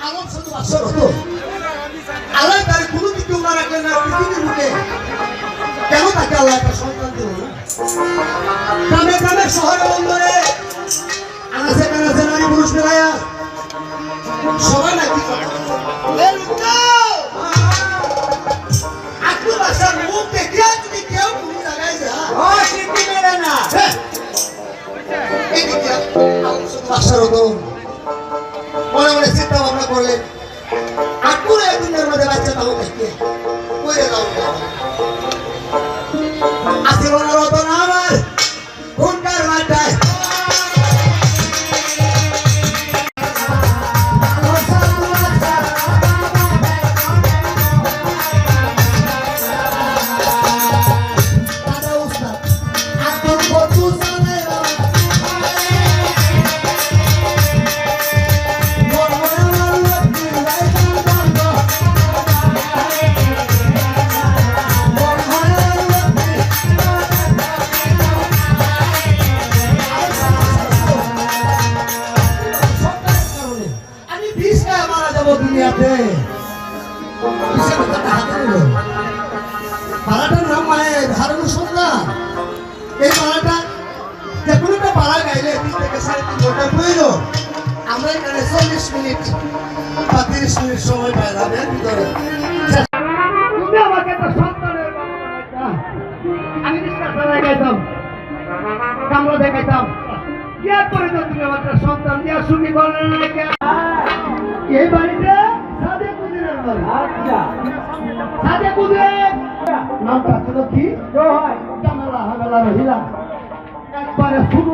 আলম শুধু বাসর হতো আল্লাহ তার কোনো দিকে না রাখলেন না পৃথিবীর বুকে কেন তাকে আল্লাহ একটা সন্তান দিল না গ্রামে গ্রামে শহরে বন্দরে আনাচে কানাচে নারী পুরুষ মেলায়া সবাই নাকি আকুল বাসার মুখ দেখিয়া যদি কেউ কোনো জায়গায় যা সিদ্ধি মেলে না এদিকে আলম শুধু বাসর হতো মনে মনে চিন্তা ভাবনা করলেন আকুল একদিনের মধ্যে বাচ্চা পাবো দেখতে কইরে যাও আশীর্বাদ হতো না আমার কোনটার মাথায় দুনিয়াতে পাড়াটার নাম মানে ধারণ সন্ধ্যা এই পাড়াটা যে কোনো একটা পাড়া গাইলে 3 থেকে 3.5 ঘন্টা প্রয়োজন আমরা এখানে 40 মিনিট বা 30 মিনিট সময় পাই যাবেন ভিতরে তুমি আমাকে একটা সন্তানের আমি রিক্সা দেখাইতাম কামরা দেখাইতাম কে করে তো তুমি আমার একটা সন্তান দিয়া সুখী করলেন না এই বাড়িতে সাদে কুদিনের বাড়ি আচ্ছা সাদে কুদির নামটা ছিল কি হয় জামালা হাগালা রহিলা একবারে শুরু